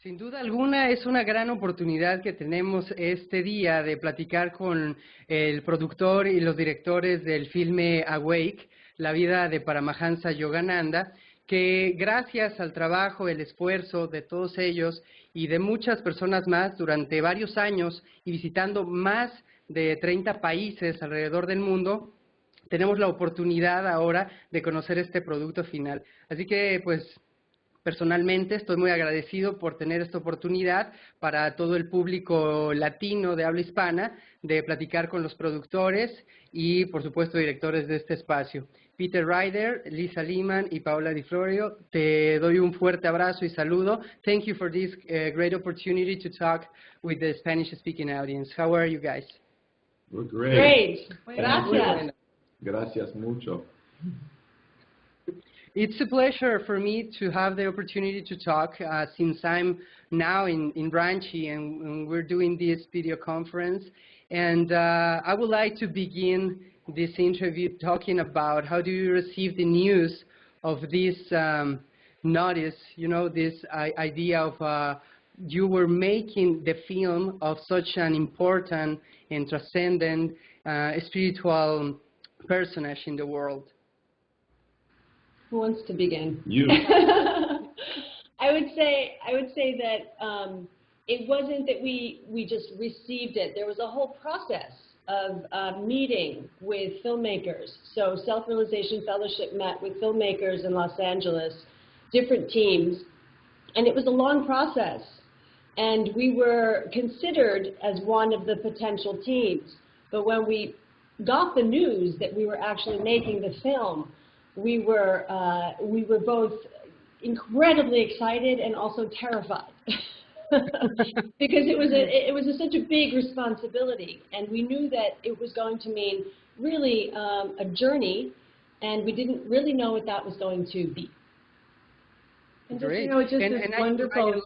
Sin duda alguna es una gran oportunidad que tenemos este día de platicar con el productor y los directores del filme Awake, la vida de Paramahansa Yogananda, que gracias al trabajo, el esfuerzo de todos ellos y de muchas personas más durante varios años y visitando más de 30 países alrededor del mundo, tenemos la oportunidad ahora de conocer este producto final. Así que, pues, personalmente estoy muy agradecido por tener esta oportunidad para todo el público latino de habla hispana de platicar con los productores y, por supuesto, directores de este espacio. Peter Ryder, Lisa Lehman y Paola Di Florio, te doy un fuerte abrazo y saludo. Thank you for this great opportunity to talk with the Spanish-speaking audience. How are you guys? We're great. Gracias. Gracias mucho. It's a pleasure for me to have the opportunity to talk since I'm now in Ranchi and we're doing this video conference. And I would like to begin this interview talking about how do you receive the news of this notice, you know, this idea of you were making the film of such an important and transcendent spiritual personage in the world. Who wants to begin? You. I would say that it wasn't that we just received it. There was a whole process of meeting with filmmakers. So Self-Realization Fellowship met with filmmakers in Los Angeles, different teams, and it was a long process. And we were considered as one of the potential teams. But when we got the news that we were actually making the film, we were both incredibly excited and also terrified because it was such a big responsibility, and we knew that it was going to mean really a journey, and we didn't really know what that was going to be. And great. You know, it just is wonderful.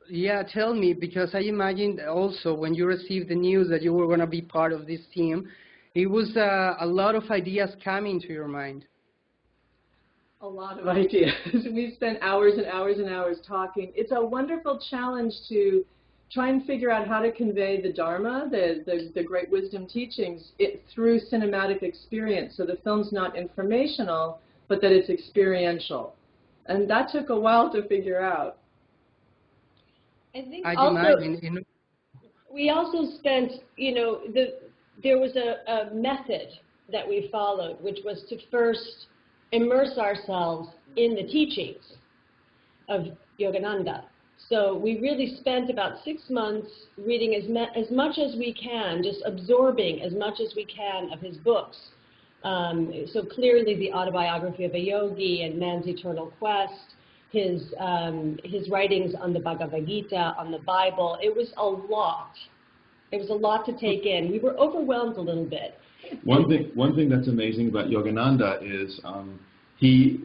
Yeah, tell me, because I imagined also when you received the news that you were going to be part of this team, it was a lot of ideas coming to your mind. A lot of ideas. We spent hours and hours and hours talking. It's a wonderful challenge to try and figure out how to convey the Dharma, the great wisdom teachings, through cinematic experience. So the film's not informational, but that it's experiential. And that took a while to figure out. I think also, we also spent, you know, there was a method that we followed, which was to first immerse ourselves in the teachings of Yogananda. So we really spent about 6 months reading as much as we can, just absorbing as much as we can of his books. So clearly the autobiography of a yogi and Man's Eternal Quest, his writings on the Bhagavad Gita, on the Bible. It was a lot. It was a lot to take in. We were overwhelmed a little bit. One thing that's amazing about Yogananda is he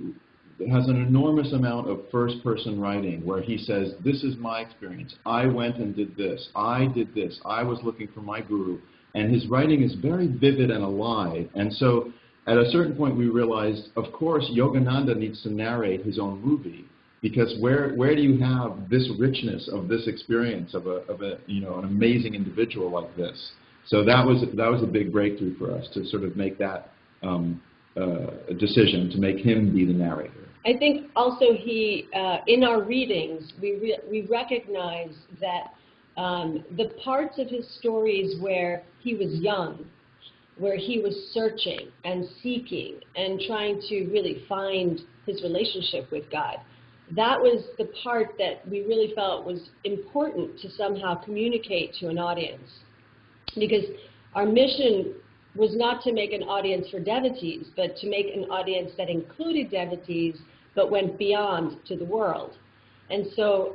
has an enormous amount of first-person writing where he says, this is my experience. I went and did this. I did this. I was looking for my guru. And his writing is very vivid and alive. And so at a certain point we realized, of course, Yogananda needs to narrate his own movie, because where do you have this richness of this experience of a you know, an amazing individual like this? So that was a big breakthrough for us to sort of make that decision to make him be the narrator. I think also he, in our readings, we recognize that the parts of his stories where he was young, where he was searching and seeking and trying to really find his relationship with God, that was the part that we really felt was important to somehow communicate to an audience. Because our mission was not to make an audience for devotees, but to make an audience that included devotees, but went beyond to the world. And so,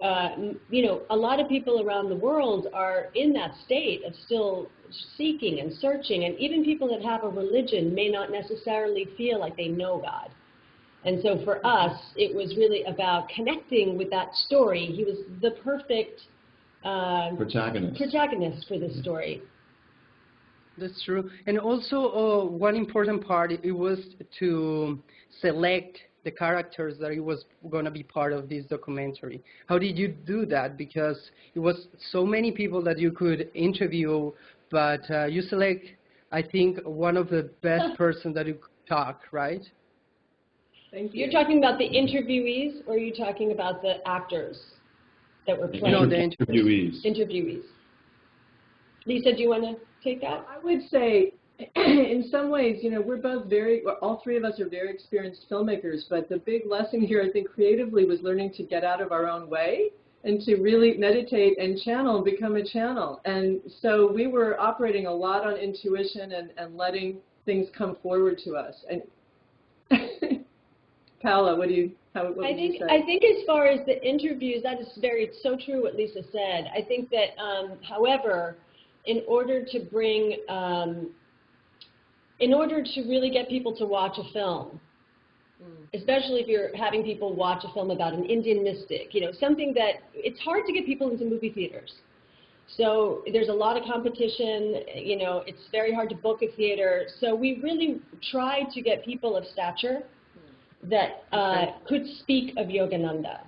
you know, a lot of people around the world are in that state of still seeking and searching, and even people that have a religion may not necessarily feel like they know God. And so for us, it was really about connecting with that story. He was the perfect protagonist for this story. That's true. And also one important part, it was to select the characters that it was going to be part of this documentary. How did you do that? Because it was so many people that you could interview, but you select, I think, one of the best person that you could talk, right? Thank you. You're talking about the interviewees, or are you talking about the actors that were playing? No, the interviewees. Interviewees. Lisa, do you want to take that? I would say, in some ways, you know, we're both all three of us are very experienced filmmakers, but the big lesson here, I think, creatively was learning to get out of our own way and to really meditate and channel, become a channel. And so we were operating a lot on intuition and letting things come forward to us. And Paola, what would you say? I think as far as the interviews, that is it's so true what Lisa said. I think that, however, in order to bring, in order to really get people to watch a film, especially if you're having people watch a film about an Indian mystic, you know, something that, it's hard to get people into movie theaters. So there's a lot of competition, you know, it's very hard to book a theater. So we really tried to get people of stature that could speak of Yogananda.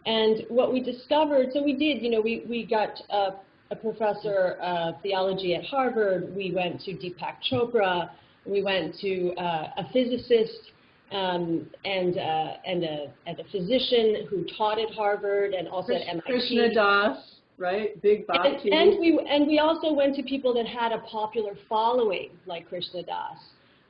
And what we discovered, so we did, you know, we got a professor of theology at Harvard, we went to Deepak Chopra, we went to a physicist and a physician who taught at Harvard and also at MIT. Krishna Das, right? Big bhakti. And we also went to people that had a popular following, like Krishna Das.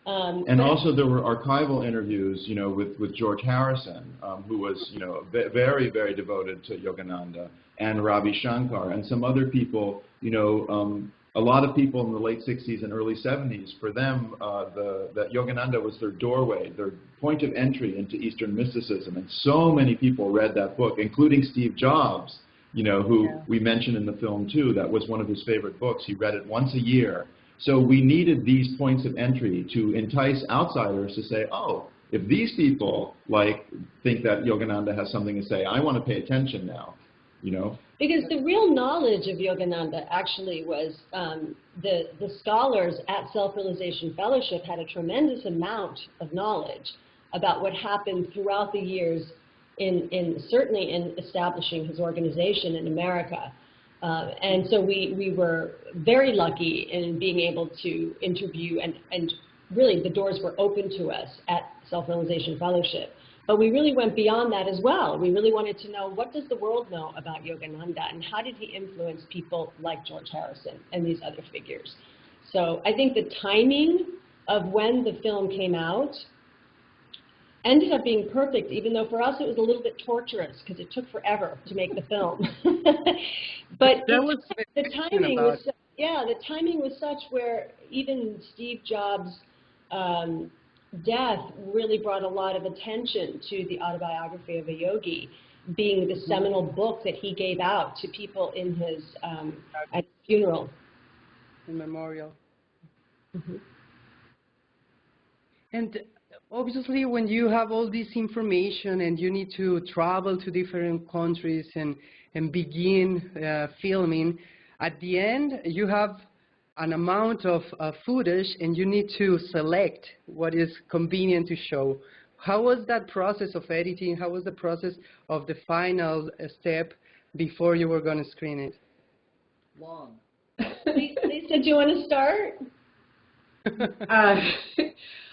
And also there were archival interviews, you know, with George Harrison, who was, you know, very, very devoted to Yogananda, and Ravi Shankar, and some other people, you know, a lot of people in the late 60s and early 70s, for them, that Yogananda was their doorway, their point of entry into Eastern mysticism. And so many people read that book, including Steve Jobs, you know, who we mentioned in the film too. That was one of his favorite books. He read it once a year. So we needed these points of entry to entice outsiders to say, oh, if these people think that Yogananda has something to say, I want to pay attention now, you know. Because the real knowledge of Yogananda actually was the scholars at Self-Realization Fellowship had a tremendous amount of knowledge about what happened throughout the years certainly in establishing his organization in America. And so we were very lucky in being able to interview, and really the doors were open to us at Self-Realization Fellowship. But we really went beyond that as well. We really wanted to know, what does the world know about Yogananda, and how did he influence people like George Harrison and these other figures? So I think the timing of when the film came out ended up being perfect, even though for us it was a little bit torturous because it took forever to make the film. But the timing was, the timing was such where even Steve Jobs' death really brought a lot of attention to the autobiography of a yogi, being the seminal book that he gave out to people in his at his funeral. In memorial. And obviously, when you have all this information and you need to travel to different countries and begin filming, at the end you have an amount of footage and you need to select what is convenient to show. How was that process of editing? How was the process of the final step before you were going to screen it? Long. Lisa, do you want to start?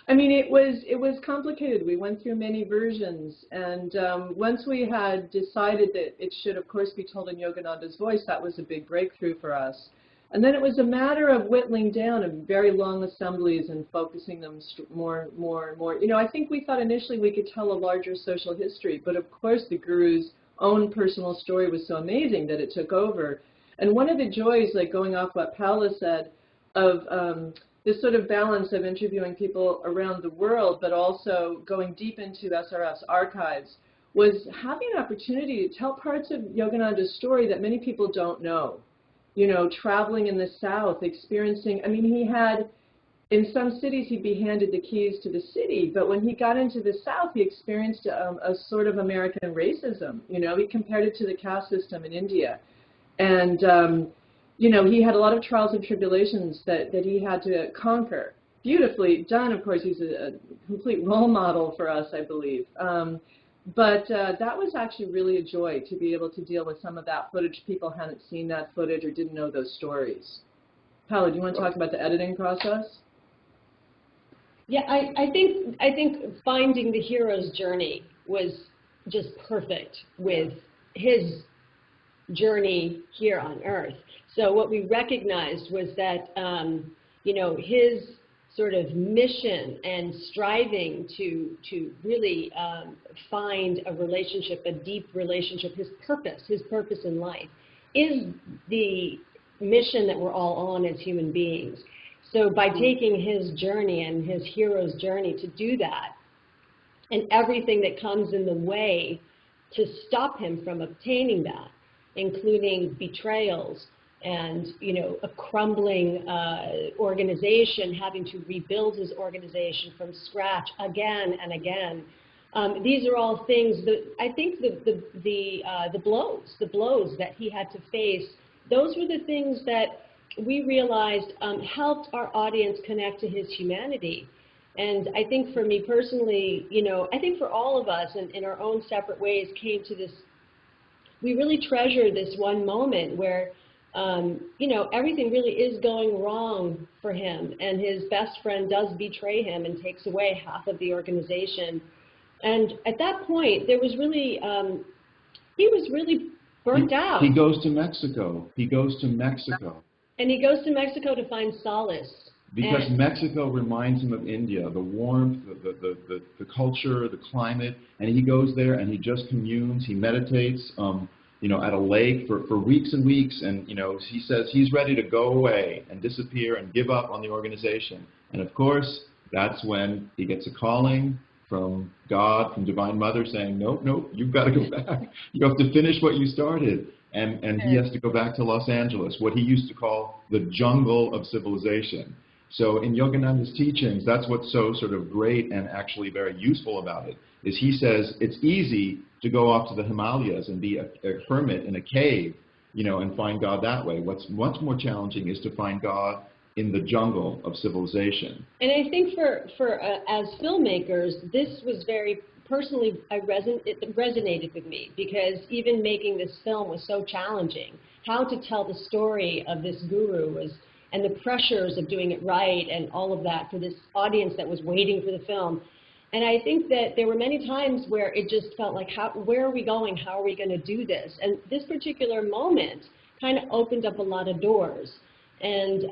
I mean, it was complicated. We went through many versions, and once we had decided that it should, of course, be told in Yogananda's voice, that was a big breakthrough for us. And then it was a matter of whittling down of very long assemblies and focusing them more and more. You know, I think we thought initially we could tell a larger social history, but of course the guru's own personal story was so amazing that it took over. And one of the joys, like going off what Paola said, of this sort of balance of interviewing people around the world, but also going deep into SRF's archives, was having an opportunity to tell parts of Yogananda's story that many people don't know. You know, traveling in the South, experiencing, I mean, he had, in some cities he'd be handed the keys to the city, but when he got into the South, he experienced a sort of American racism. You know, he compared it to the caste system in India. And, you know, he had a lot of trials and tribulations that he had to conquer. beautifully done. Of course, he's a complete role model for us, I believe. But that was actually really a joy to be able to deal with some of that footage. People hadn't seen that footage or didn't know those stories. Paula, do you want to talk about the editing process? Yeah, I think finding the hero's journey was just perfect with his journey here on Earth. So what we recognized was that, you know, his sort of mission and striving to really find a relationship, a deep relationship, his purpose in life is the mission that we're all on as human beings. So by taking his journey and his hero's journey to do that, and everything that comes in the way to stop him from obtaining that, including betrayals and, you know, a crumbling organization, having to rebuild his organization from scratch again and again. These are all things that I think the blows that he had to face, those were the things that we realized helped our audience connect to his humanity. And I think for me personally, you know, I think for all of us in our own separate ways came to this, we really treasure this one moment where, you know, everything really is going wrong for him, and his best friend does betray him and takes away half of the organization. And at that point, there was really, he was really burnt out. He goes to Mexico. He goes to Mexico. And he goes to Mexico to find solace. Because Mexico reminds him of India, the warmth, the culture, the climate, and he goes there and he just communes, he meditates, you know, at a lake for weeks and weeks, and, you know, he says he's ready to go away and disappear and give up on the organization. And of course, that's when he gets a calling from God, from Divine Mother, saying, nope, nope, you've got to go back. You have to finish what you started. And he has to go back to Los Angeles, what he used to call the jungle of civilization. So in Yogananda's teachings, that's what's so sort of great and actually very useful about it, is he says it's easy to go off to the Himalayas and be a hermit in a cave, you know, and find God that way. What's much more challenging is to find God in the jungle of civilization. And I think for as filmmakers, this was very personally, it resonated with me, because even making this film was so challenging. How to tell the story of this guru was, and the pressures of doing it right and all of that for this audience that was waiting for the film. And I think that there were many times where it just felt like, where are we going? How are we going to do this? And this particular moment kind of opened up a lot of doors. And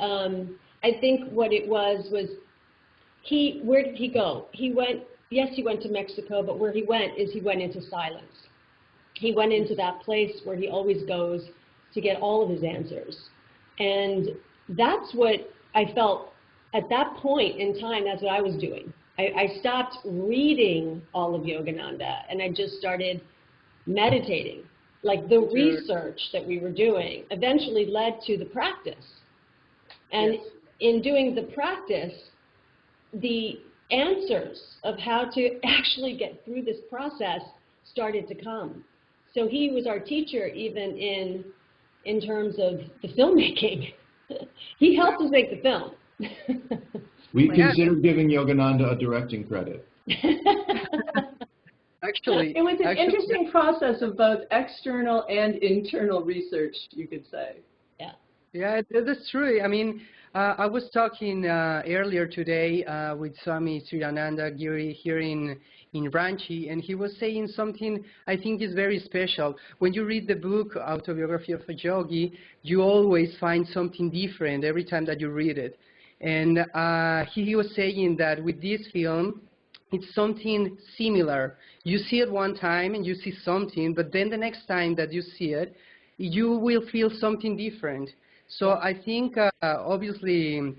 I think what it was where did he go? He went, yes, he went to Mexico, but where he went is he went into silence. He went into that place where he always goes to get all of his answers. And that's what I felt at that point in time. That's what I was doing. I stopped reading all of Yogananda, and I just started meditating. Like the research that we were doing eventually led to the practice. And in doing the practice, the answers of how to actually get through this process started to come. So he was our teacher even in terms of the filmmaking. He helped us make the film. We considered giving Yogananda a directing credit. Actually, it was an interesting process of both external and internal research, you could say. Yeah. Yeah, that's true. I mean, I was talking earlier today with Swami Sriyananda Giri here in Ranchi, and he was saying something I think is very special. When you read the book, Autobiography of a Yogi, you always find something different every time that you read it. And he was saying that with this film, it's something similar. You see it one time and you see something, but then the next time that you see it, you will feel something different. So I think, obviously,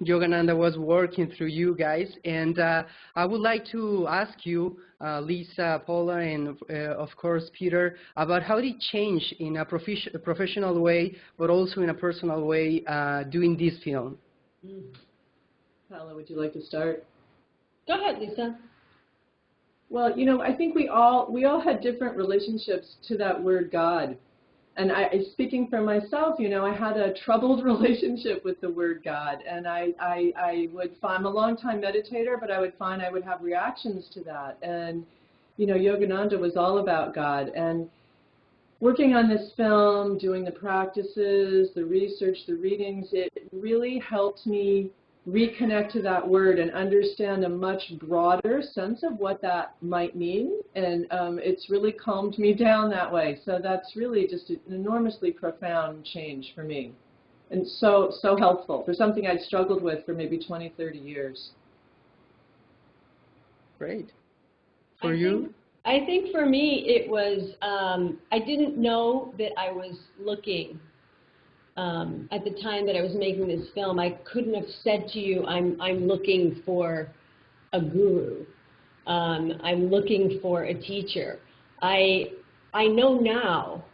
Yogananda was working through you guys, and I would like to ask you, Lisa, Paula, and of course Peter, about how did it change in a professional way, but also in a personal way, doing this film. Paula, would you like to start? Go ahead, Lisa. Well, you know, I think we all had different relationships to that word God. And speaking for myself, you know, I had a troubled relationship with the word God, and I would find, I'm a long-time meditator, but I would find I would have reactions to that. And, you know, Yogananda was all about God. And working on this film, doing the practices, the research, the readings, it really helped me reconnect to that word and understand a much broader sense of what that might mean. And it's really calmed me down that way. So that's really just an enormously profound change for me. And so helpful for something I'd struggled with for maybe 20, 30 years. Great. For you? I think for me it was, I didn't know that I was looking. At the time that I was making this film, I couldn't have said to you, I'm looking for a guru. I'm looking for a teacher. I know now,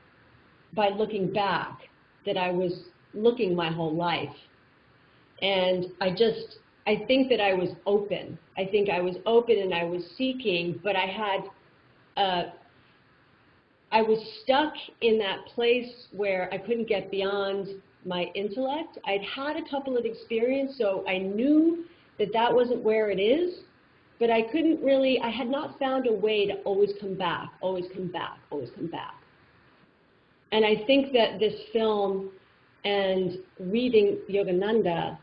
by looking back, that I was looking my whole life. And I think that I was open. I think I was open and I was seeking, but I was stuck in that place where I couldn't get beyond my intellect. I'd had a couple of experiences, so I knew that that wasn't where it is, but I couldn't really, I had not found a way to always come back, always come back, always come back. And I think that this film and reading Yogananda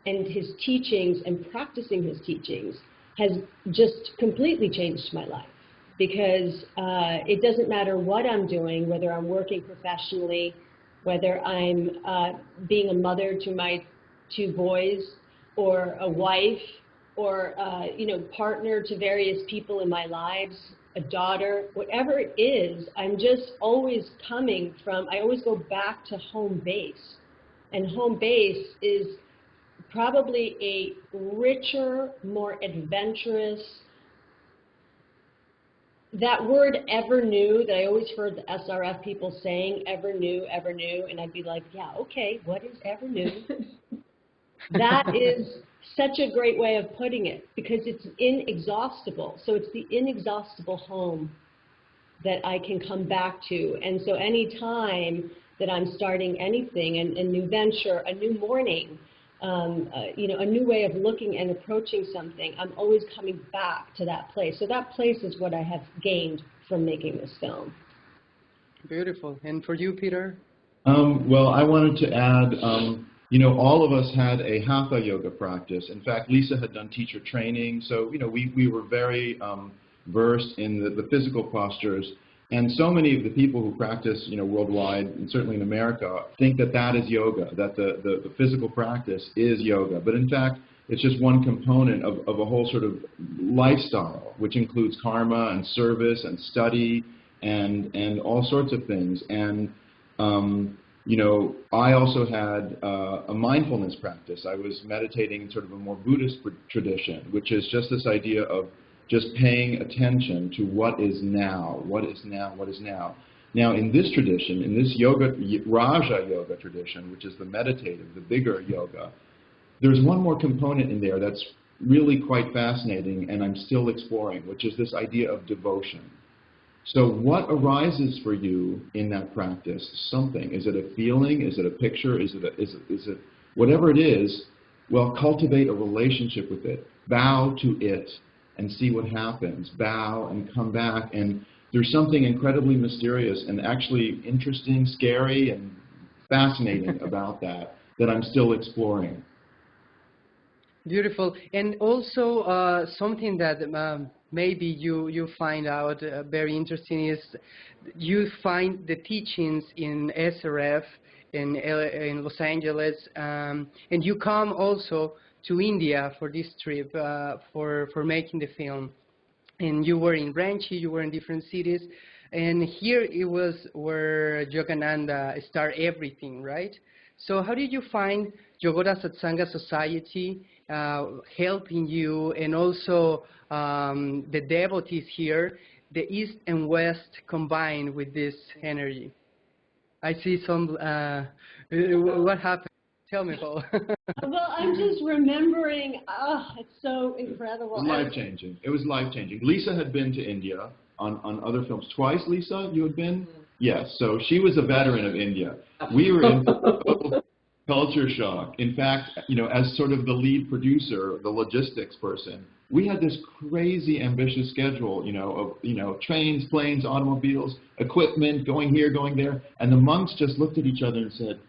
and his teachings and practicing his teachings has just completely changed my life. Because it doesn't matter what I'm doing, whether I'm working professionally, whether I'm being a mother to my 2 boys, or a wife, or you know, partner to various people in my lives, a daughter, whatever it is, I'm just always coming from, I always go back to home base. And home base is probably a richer, more adventurous, that word ever new that I always heard the SRF people saying, ever new, and I'd be like, yeah, okay, what is ever new? That is such a great way of putting it, because it's inexhaustible. So it's the inexhaustible home that I can come back to. And so any time that I'm starting anything, a new venture, a new morning, you know, a new way of looking and approaching something, I'm always coming back to that place. So that place is what I have gained from making this film. Beautiful. And for you, Peter? Well, I wanted to add, you know, all of us had a hatha yoga practice. In fact, Lisa had done teacher training, so, you know, we were very versed in the physical postures. And so many of the people who practice, you know, worldwide, and certainly in America, think that that is yoga, that the physical practice is yoga. But in fact, it's just one component of a whole sort of lifestyle, which includes karma and service and study and all sorts of things. And, you know, I also had a mindfulness practice. I was meditating in sort of a more Buddhist tradition, which is just this idea of just paying attention to what is now, what is now, what is now. Now, in this tradition, in this yoga, Raja yoga tradition, which is the meditative, the bigger yoga, there's one more component in there that's really quite fascinating, and I'm still exploring, which is this idea of devotion. So what arises for you in that practice? Something. Is it a feeling? Is it a picture? Is it whatever it is? Well, cultivate a relationship with it. Bow to it and see what happens. Bow and come back. And there's something incredibly mysterious and actually interesting, scary, and fascinating about that I'm still exploring. Beautiful. And also something that maybe you find out very interesting is you find the teachings in SRF in Los Angeles, and you come also to India for this trip for making the film. And you were in Ranchi, you were in different cities, and here it was where Yogananda started everything, right? So how did you find Yogoda Satsanga Society helping you, and also the devotees here, the East and West combined with this energy? I see some, what happened? Tell me, Paul. Well, I'm just remembering, it's so incredible. It was life-changing. It was life-changing. Lisa had been to India on other films. Twice, Lisa, you had been? Yes, so she was a veteran of India. We were in total culture shock. In fact, you know, as sort of the lead producer, the logistics person, we had this crazy ambitious schedule, you know, of, you know, trains, planes, automobiles, equipment, going here, going there. And the monks just looked at each other and said,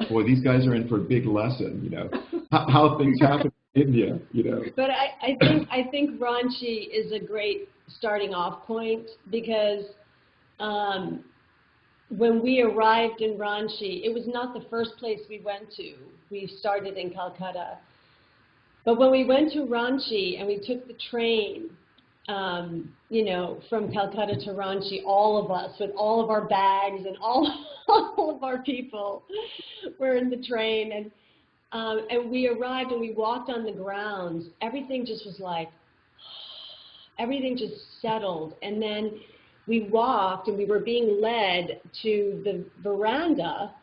boy, these guys are in for a big lesson, you know, how things happen in India, you know. But I think Ranchi is a great starting off point, because when we arrived in Ranchi, it was not the first place we went to. We started in Calcutta. But when we went to Ranchi and we took the train, you know, from Calcutta to Ranchi, all of us with all of our bags and all of our people were in the train. And we arrived and we walked on the grounds. Everything just was like, everything just settled. And then we walked and we were being led to the veranda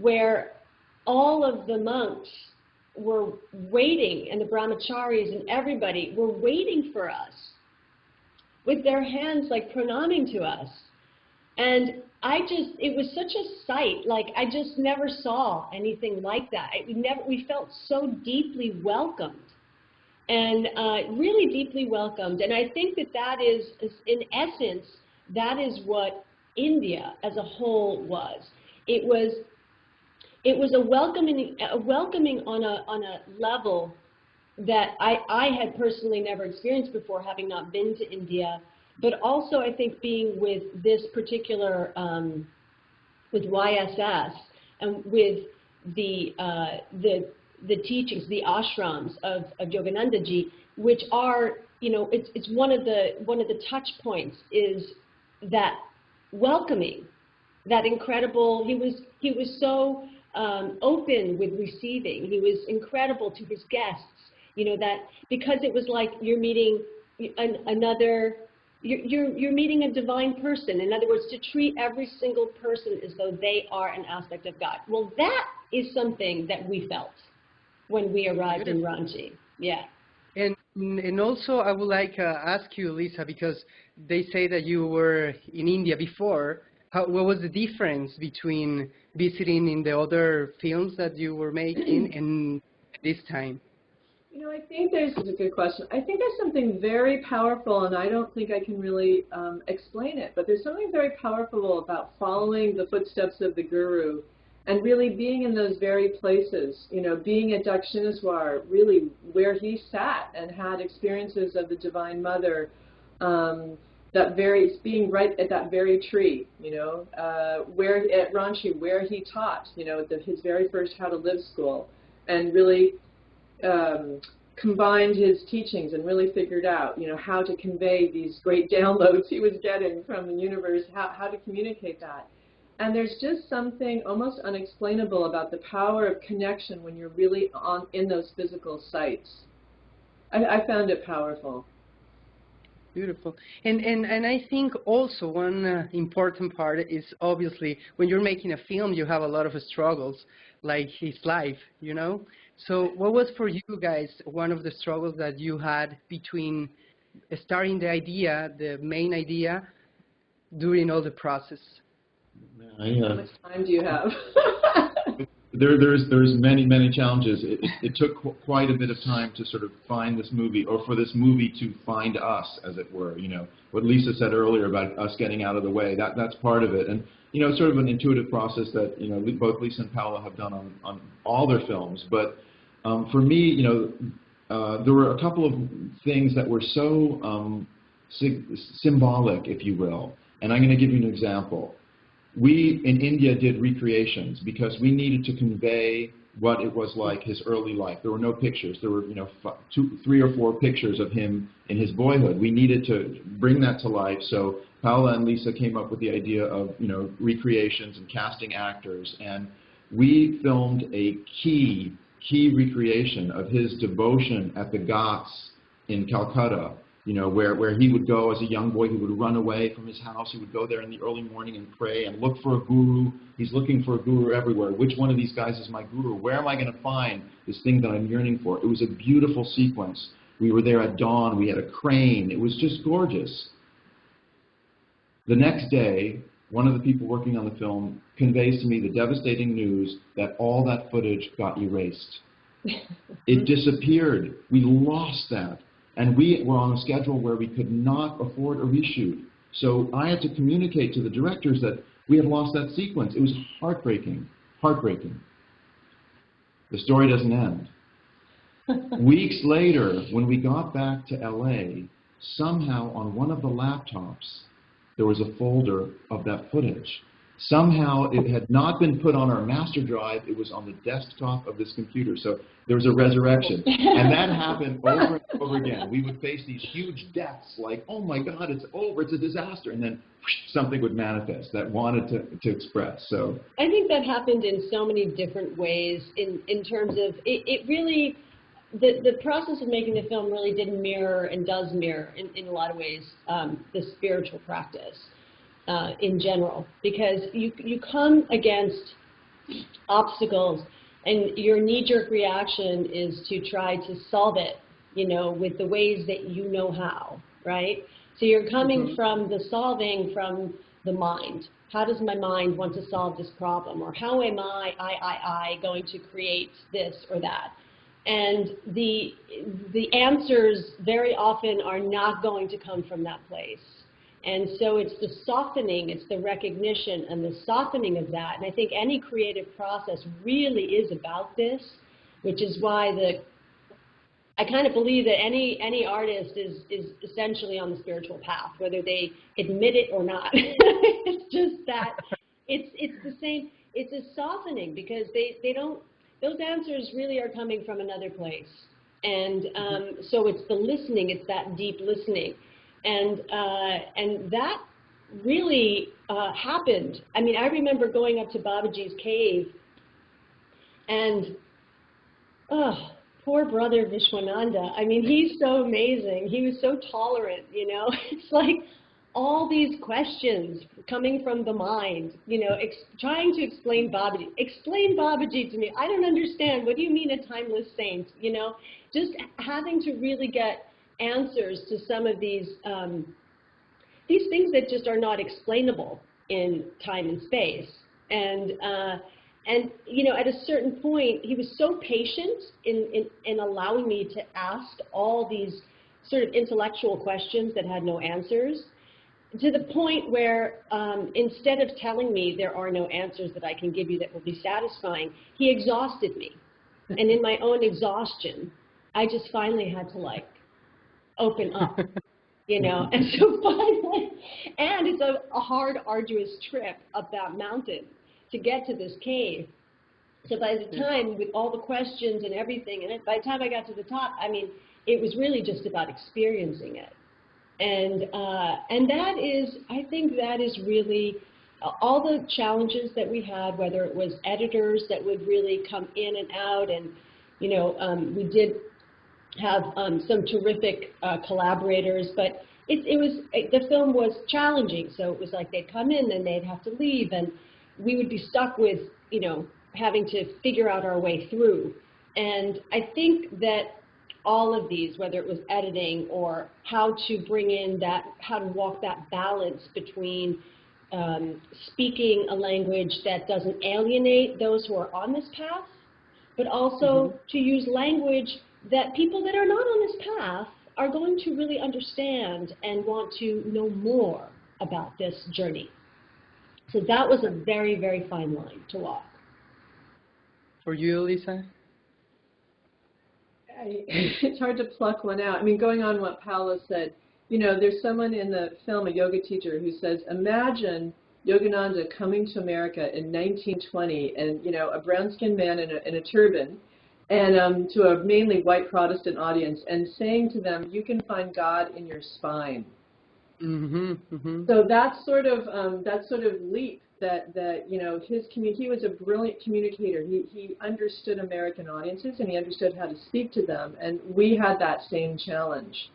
where all of the monks were waiting, and the brahmacharis and everybody were waiting for us with their hands like pranaming to us. And it was such a sight, like I just never saw anything like that. We felt so deeply welcomed, and really deeply welcomed. And I think that is, in essence, that is what India as a whole was. It was a welcoming on a level that I had personally never experienced before, having not been to India. But also, I think being with this particular, with YSS and with the teachings, the ashrams of Yogananda ji, which are, you know, it's one of the touch points is that welcoming, that incredible. He was so open with receiving. He was incredible to his guests. You know, that because it was like you're meeting you're meeting a divine person. In other words, to treat every single person as though they are an aspect of God. Well, that is something that we felt when we arrived in Ranchi. Yeah. And also, I would like to ask you, Lisa, because they say that you were in India before. What was the difference between visiting in the other films that you were making and this time? You know, I think there's a good question. I think there's something very powerful, and I don't think I can really explain it, but there's something very powerful about following the footsteps of the Guru and really being in those very places, you know, being at Dakshineswar, really where he sat and had experiences of the Divine Mother, being right at that very tree, you know, where at Ranchi, where he taught, you know, his very first How to Live school, and really combined his teachings and really figured out, you know, how to convey these great downloads he was getting from the universe, how to communicate that. And there's just something almost unexplainable about the power of connection when you're really in those physical sites. I found it powerful. Beautiful. And I think also one important part is obviously when you're making a film, you have a lot of struggles, like his life, you know? So what was for you guys one of the struggles that you had between starting the idea, the main idea, during all the process? How much time do you have? There's many challenges. It took quite a bit of time to sort of find this movie, or for this movie to find us, as it were. You know, what Lisa said earlier about us getting out of the way, that's part of it. And, you know, sort of an intuitive process that, you know, both Lisa and Paula have done on all their films. But for me, you know, there were a couple of things that were so symbolic, if you will. And I'm going to give you an example. We, in India, did recreations because we needed to convey what it was like, his early life. There were no pictures. There were, you know, 3 or 4 pictures of him in his boyhood. We needed to bring that to life. So Paula and Lisa came up with the idea of, you know, recreations and casting actors. And we filmed a key recreation of his devotion at the Ghats in Calcutta. You know, where he would go as a young boy, he would run away from his house. He would go there in the early morning and pray and look for a guru. He's looking for a guru everywhere. Which one of these guys is my guru? Where am I going to find this thing that I'm yearning for? It was a beautiful sequence. We were there at dawn. We had a crane. It was just gorgeous. The next day, one of the people working on the film conveys to me the devastating news that all that footage got erased. It disappeared. We lost that. And we were on a schedule where we could not afford a reshoot. So I had to communicate to the directors that we had lost that sequence. It was heartbreaking, heartbreaking. The story doesn't end. Weeks later, when we got back to LA, somehow on one of the laptops, there was a folder of that footage. Somehow it had not been put on our master drive, it was on the desktop of this computer. So there was a resurrection. And that happened over and over again. We would face these huge deaths like, oh my God, it's over, it's a disaster. And then whoosh, something would manifest that wanted to express. So I think that happened in so many different ways in terms of, it really, the process of making the film really did mirror and does mirror in a lot of ways the spiritual practice. In general, because you come against obstacles and your knee-jerk reaction is to try to solve it, you know, with the ways that you know how, right? So you're coming from the solving from the mind. How does my mind want to solve this problem? Or how am I going to create this or that? And the answers very often are not going to come from that place. And so it's the softening, it's the recognition and the softening of that. And I think any creative process really is about this, which is why I kind of believe that any artist is essentially on the spiritual path, whether they admit it or not. It's just that it's the same. It's a softening because they don't. Those answers really are coming from another place, and so it's the listening. It's that deep listening. And that really happened. I mean, I remember going up to Babaji's cave, and poor brother Vishwananda. I mean, he's so amazing. He was so tolerant, you know. It's like all these questions coming from the mind, you know, trying to explain Babaji. Explain Babaji to me. I don't understand. What do you mean a timeless saint? You know, just having to really get answers to some of these things that just are not explainable in time and space. And you know, at a certain point, he was so patient in allowing me to ask all these sort of intellectual questions that had no answers, to the point where instead of telling me there are no answers that I can give you that will be satisfying, he exhausted me. And in my own exhaustion, I just finally had to open up, you know, and so finally, and it's a hard, arduous trip up that mountain to get to this cave. So by the time, with all the questions and everything, and by the time I got to the top, I mean, it was really just about experiencing it. And that is, I think that is really all the challenges that we had, whether it was editors that would really come in and out, and, you know, we did have some terrific collaborators, but the film was challenging. So it was like they'd come in and they'd have to leave, and we would be stuck with, you know, having to figure out our way through. And I think that all of these, whether it was editing or how to bring in that, how to walk that balance between speaking a language that doesn't alienate those who are on this path, but also to use language that people that are not on this path are going to really understand and want to know more about this journey. So that was a very, very fine line to walk. For you, Lisa? It's hard to pluck one out. I mean, going on what Paolo said, you know, there's someone in the film, a yoga teacher, who says, imagine Yogananda coming to America in 1920 and, you know, a brown-skinned man in a turban, and to a mainly white Protestant audience, and saying to them, you can find God in your spine. So that sort of leap that you know, he was a brilliant communicator. He understood American audiences, and he understood how to speak to them, and we had that same challenge.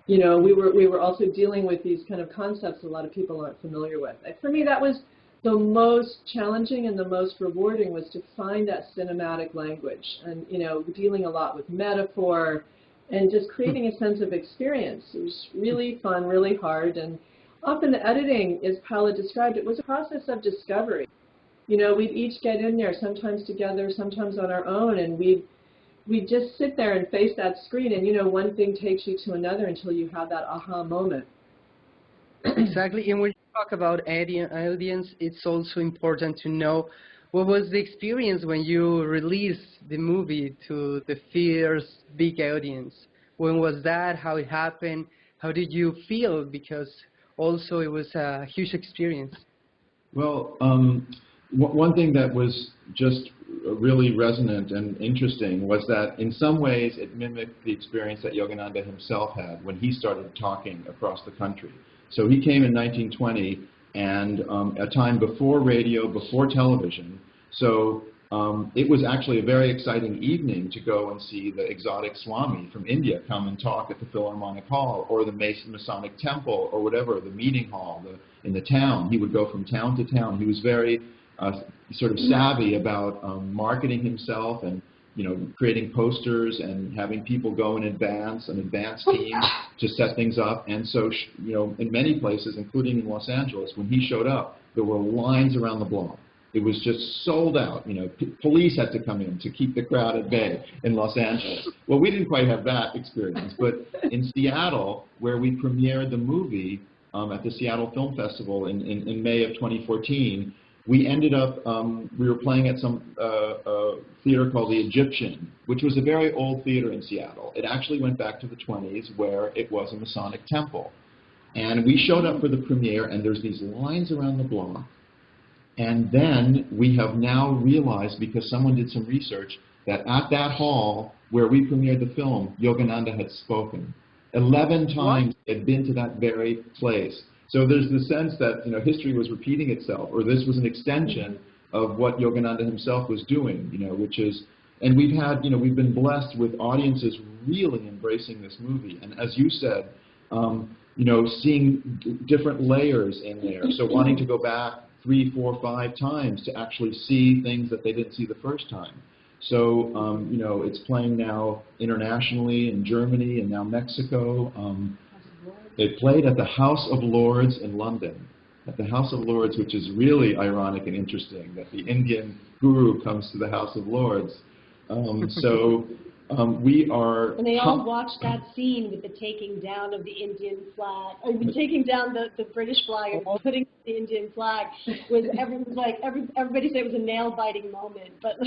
You know, we were also dealing with these kind of concepts a lot of people aren't familiar with. For me, that was the most challenging and the most rewarding, was to find that cinematic language, and, you know, dealing a lot with metaphor and just creating a sense of experience. It was really fun, really hard, and Often the editing, as Paula described, it was a process of discovery. You know, we'd each get in there, sometimes together, sometimes on our own, and we'd just sit there and face that screen, and, you know, one thing takes you to another until you have that aha moment. Exactly, and when you talk about audience, it's also important to know what was the experience when you released the movie to the first big audience. When was that? How it happened? How did you feel? Because also it was a huge experience. Well, one thing that was just really resonant and interesting was that in some ways it mimicked the experience that Yogananda himself had when he started talking across the country. So he came in 1920, and a time before radio, before television. So it was actually a very exciting evening to go and see the exotic Swami from India come and talk at the Philharmonic Hall, or the Masonic Temple, or whatever, the meeting hall in the town. He would go from town to town. He was very sort of savvy about marketing himself and, you know, creating posters and having people go in advance, an advance team to set things up. And so, you know, in many places, including in Los Angeles, when he showed up, there were lines around the block. It was just sold out. You know, police had to come in to keep the crowd at bay in Los Angeles. Well, we didn't quite have that experience, but in Seattle, where we premiered the movie at the Seattle Film Festival in May of 2014, we ended up, we were playing at some theater called the Egyptian, which was a very old theater in Seattle. It actually went back to the 20s, where it was a Masonic temple. And we showed up for the premiere, and there's these lines around the block. And then we have now realized, because someone did some research, that at that hall where we premiered the film, Yogananda had spoken. 11 times he had been to that very place. So there's the sense that, you know, history was repeating itself, or this was an extension of what Yogananda himself was doing, you know, which is, and we've had, you know, we've been blessed with audiences really embracing this movie. And as you said, you know, seeing different layers in there. So wanting to go back 3, 4, 5 times to actually see things that they didn't see the first time. So, you know, it's playing now internationally in Germany and now Mexico. It played at the House of Lords in London, at the House of Lords, which is really ironic and interesting that the Indian guru comes to the House of Lords. We are... And they all watched that scene with the taking down of the Indian flag, or the taking down the British flag and putting the Indian flag. Everybody said it was a nail-biting moment, but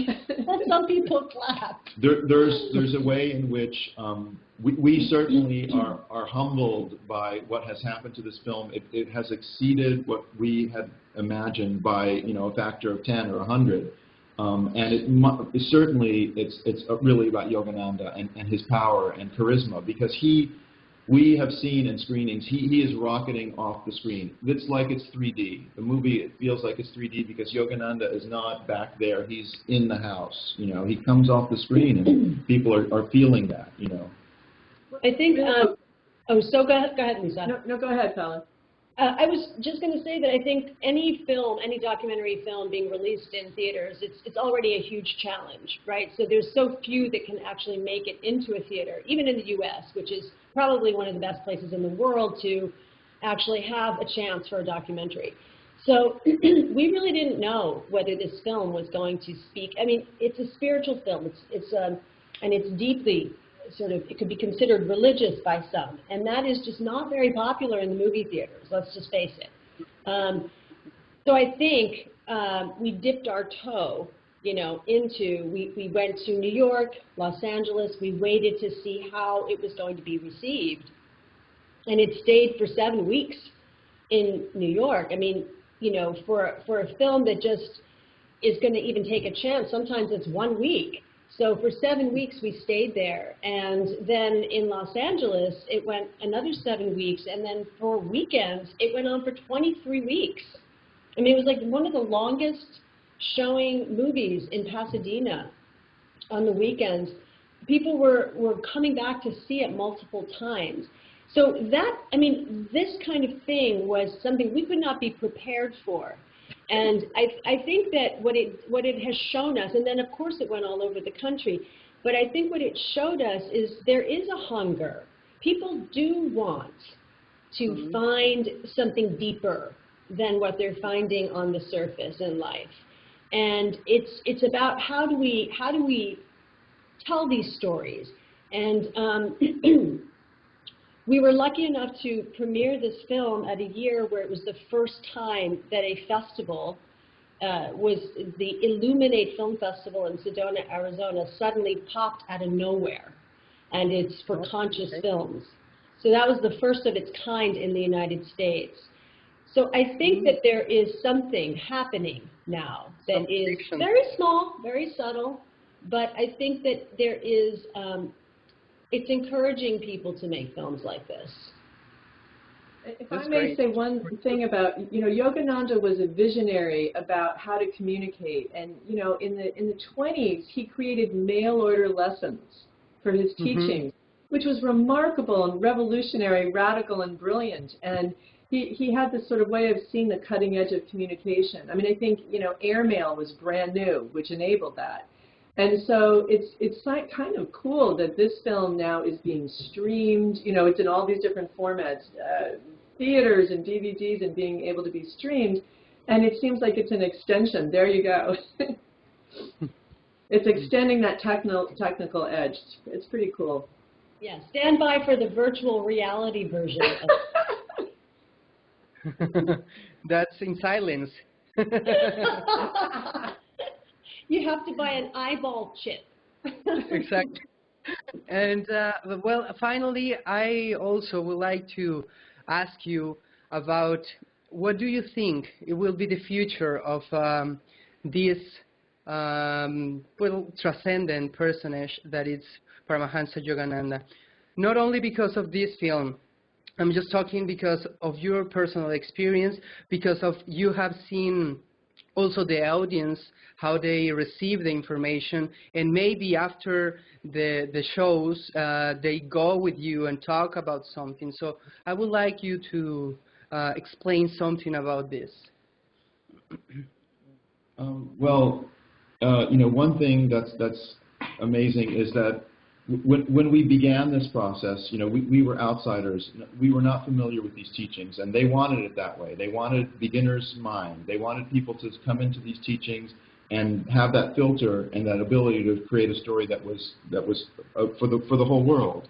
some people clapped. There's a way in which we certainly are humbled by what has happened to this film. It has exceeded what we had imagined by, you know, a factor of 10 or 100. And certainly it's really about Yogananda and his power and charisma, because we have seen in screenings, he is rocketing off the screen. It's like it's 3D. The movie, it feels like it's 3D because Yogananda is not back there. He's in the house. You know, he comes off the screen and people are feeling that, you know. I think, go ahead, Lisa. No, go ahead, Paula. I was just going to say that I think any film, any documentary film being released in theaters, it's already a huge challenge, right? So there's so few that can actually make it into a theater, even in the U.S., which is probably one of the best places in the world to actually have a chance for a documentary. So we really didn't know whether this film was going to speak. I mean, it's a spiritual film. And it's deeply sort of, it could be considered religious by some, and that is just not very popular in the movie theaters, let's just face it. So I think we dipped our toe, you know, we went to New York, Los Angeles, we waited to see how it was going to be received, and it stayed for 7 weeks in New York. I mean, you know, for a film that just is going to even take a chance, sometimes it's 1 week. So for 7 weeks, we stayed there. And then in Los Angeles, it went another 7 weeks. And then for weekends, it went on for 23 weeks. I mean, it was like one of the longest showing movies in Pasadena on the weekends. People were coming back to see it multiple times. So that, I mean, this kind of thing was something we could not be prepared for. And I think that what it has shown us, and then of course it went all over the country, but I think what it showed us is there is a hunger. People do want to find something deeper than what they're finding on the surface in life. And it's about how do we tell these stories. And we were lucky enough to premiere this film at a year where it was the first time that a festival was the Illuminate Film Festival in Sedona, Arizona, suddenly popped out of nowhere. And it's for conscious films. So that was the first of its kind in the United States. So I think that there is something happening now that is very small, very subtle, but I think that there is, it's encouraging people to make films like this. If I may say one thing about, Yogananda was a visionary about how to communicate. And, in the 20s, he created mail order lessons for his teachings, which was remarkable and revolutionary, radical and brilliant. And he had this sort of way of seeing the cutting edge of communication. I mean, I think, airmail was brand new, which enabled that. And so it's kind of cool that this film now is being streamed. It's in all these different formats, theaters and DVDs, and being able to be streamed. And it seems like it's an extension. There you go. It's extending that technical edge. It's pretty cool. Yeah, stand by for the virtual reality version of That's in silence. You have to buy an eyeball chip. Exactly. And, well, finally, I also would like to ask you about what do you think it will be the future of this transcendent personage that is Paramahansa Yogananda. Not only because of this film, I'm just talking because of your personal experience, because of you have seen also the audience, how they receive the information, and maybe after the shows, they go with you and talk about something. So I would like you to explain something about this. One thing that's amazing is that when we began this process, we were outsiders. We were not familiar with these teachings, and they wanted it that way. They wanted beginner's mind. They wanted people to come into these teachings and have that filter and that ability to create a story that was for the whole world.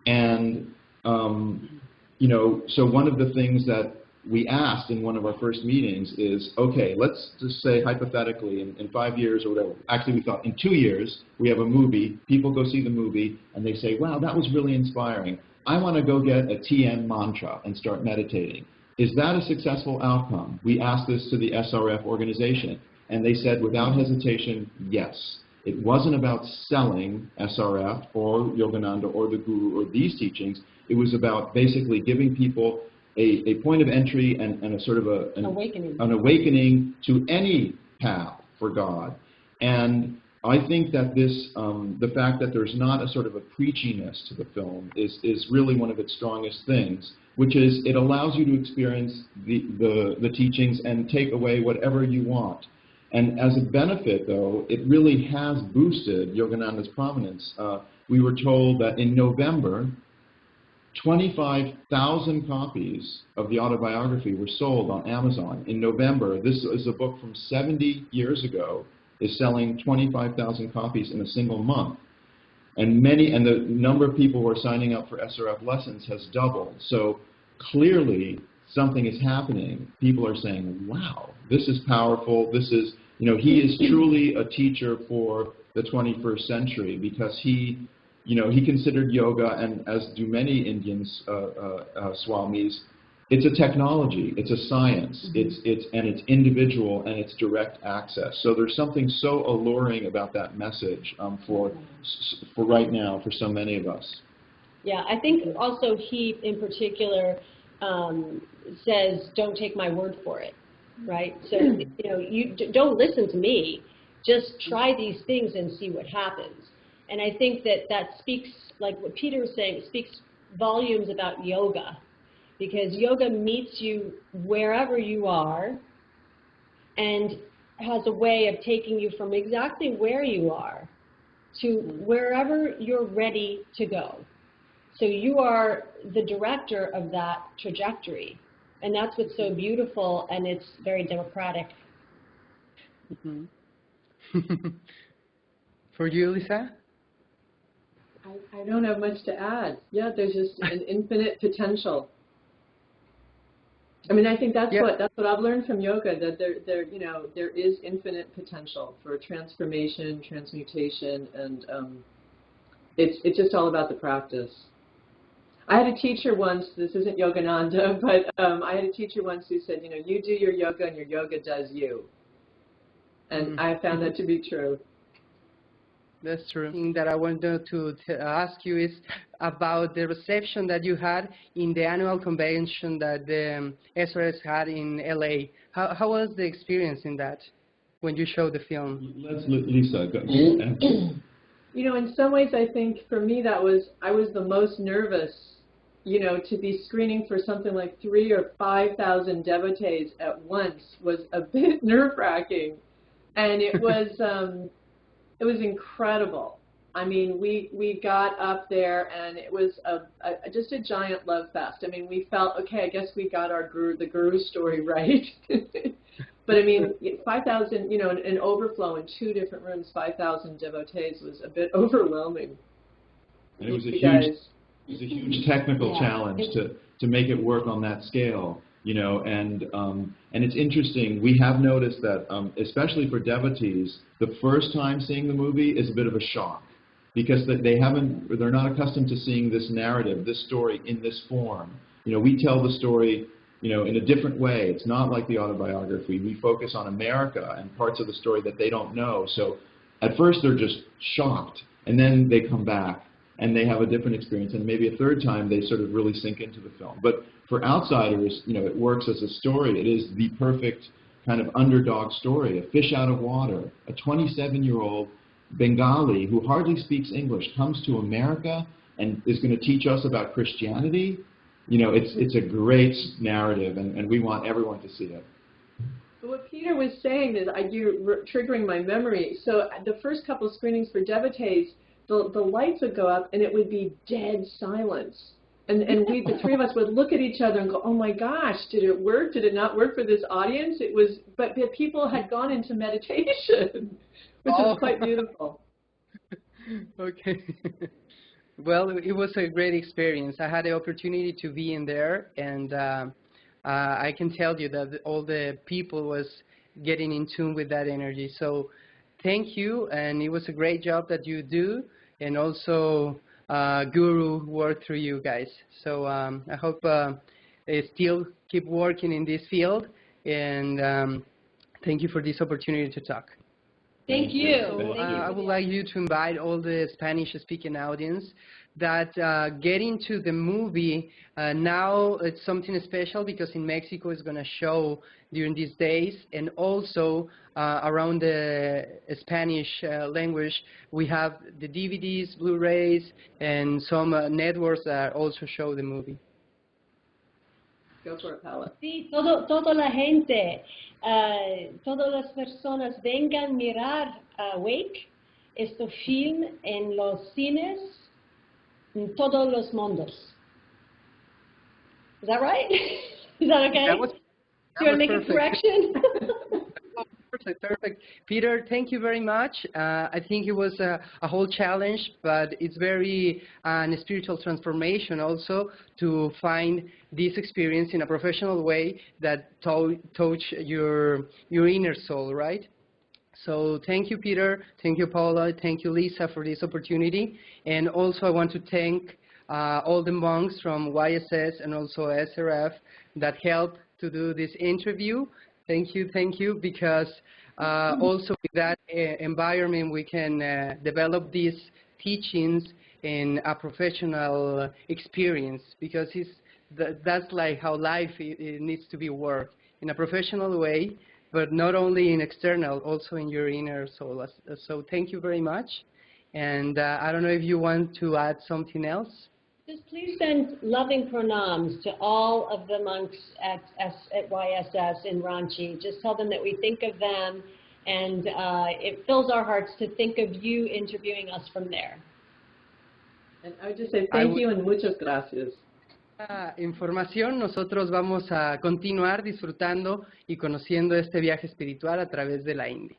And so one of the things that we asked in one of our first meetings is, okay, let's just say hypothetically in 5 years or whatever, actually we thought in 2 years we have a movie, people go see the movie and they say, wow, that was really inspiring. I want to go get a TN mantra and start meditating. Is that a successful outcome? We asked this to the SRF organization and they said without hesitation, yes. It wasn't about selling SRF or Yogananda or the Guru or these teachings. It was about basically giving people a point of entry and a sort of an awakening to any path for God. And I think that this, the fact that there's not a sort of a preachiness to the film is really one of its strongest things, which is it allows you to experience the teachings and take away whatever you want. And as a benefit, though, it really has boosted Yogananda's prominence. We were told that in November, 25,000 copies of the autobiography were sold on Amazon. In November, this is a book from 70 years ago, is selling 25,000 copies in a single month. And the number of people who are signing up for SRF lessons has doubled. So clearly something is happening. People are saying, wow, this is powerful. This is, he is truly a teacher for the 21st century because he considered yoga, and as do many Indian swamis, it's a technology, it's a science, it's individual, and it's direct access. So there's something so alluring about that message for right now for so many of us. Yeah, I think also he, in particular, says, "Don't take my word for it," right? So you don't listen to me. Just try these things and see what happens. And I think that speaks, like what Peter was saying, it speaks volumes about yoga, because yoga meets you wherever you are and has a way of taking you from exactly where you are to wherever you're ready to go. So you are the director of that trajectory. And that's what's so beautiful, and it's very democratic. Mm-hmm. For you, Lisa? I don't have much to add. Yeah, there's just an infinite potential. I mean, I think that's what I've learned from yoga, that there is infinite potential for transformation, transmutation, and it's just all about the practice. I had a teacher once, this isn't Yogananda, but I had a teacher once who said, you do your yoga and your yoga does you. And I found that to be true. That's true. The thing that I wanted to ask you is about the reception that you had in the annual convention that the SRS had in LA. How was the experience in that when you showed the film? Let's Lisa go. In some ways, I think for me I was the most nervous. To be screening for something like 3,000 or 5,000 devotees at once was a bit nerve-wracking, and it was incredible. I mean, we got up there, and it was just a giant love fest. I mean, we felt, okay, I guess we got the guru story right. But I mean, 5,000, an overflow in 2 different rooms, 5,000 devotees was a bit overwhelming. And it was a huge technical challenge to make it work on that scale, and it's interesting. We have noticed that, especially for devotees, the first time seeing the movie is a bit of a shock, because they're not accustomed to seeing this narrative, this story in this form. We tell the story, in a different way. It's not like the autobiography. We focus on America and parts of the story that they don't know. So at first they're just shocked, and then they come back and they have a different experience, and maybe a third time they sort of really sink into the film. But for outsiders, it works as a story. It is the perfect kind of underdog story, a fish out of water. A 27-year-old Bengali who hardly speaks English comes to America and is going to teach us about Christianity. It's a great narrative, and we want everyone to see it. But what Peter was saying is, you're triggering my memory. So the first couple screenings for devotees, the lights would go up, and it would be dead silence. And the 3 of us would look at each other and go, oh my gosh, did it work? Did it not work for this audience? But people had gone into meditation, which was quite beautiful. Okay. Well, it was a great experience. I had the opportunity to be in there, and I can tell you that all the people was getting in tune with that energy. So thank you, and it was a great job that you do, and also Guru worked through you guys. So I hope they still keep working in this field, and thank you for this opportunity to talk. Thank you. So, I would like you to invite all the Spanish-speaking audience that getting to the movie now it's something special, because in Mexico it's going to show during these days, and also around the Spanish language we have the DVDs, Blu-rays, and some networks that also show the movie. Go for it, Paula. Sí, toda la gente, todas las personas vengan a mirar Wake, este film en los cines en todos los mundos. Is that right? Is that okay? That was Do you want to make a correction? Perfect. Peter, thank you very much. I think it was a whole challenge, but it's very a spiritual transformation also to find this experience in a professional way that touch your inner soul, right? So thank you, Peter. Thank you, Paula. Thank you, Lisa, for this opportunity. And also I want to thank all the monks from YSS and also SRF that helped to do this interview. Thank you, because also with that environment we can develop these teachings in a professional experience, because that's like how life it needs to be worked, in a professional way, but not only in external, also in your inner soul. So thank you very much. And I don't know if you want to add something else. Just please send loving pranams to all of the monks at YSS in Ranchi. Just tell them that we think of them, and it fills our hearts to think of you interviewing us from there. And I would just say thank you and muchas gracias. Información, nosotros vamos a continuar disfrutando y conociendo este viaje espiritual a través de la India.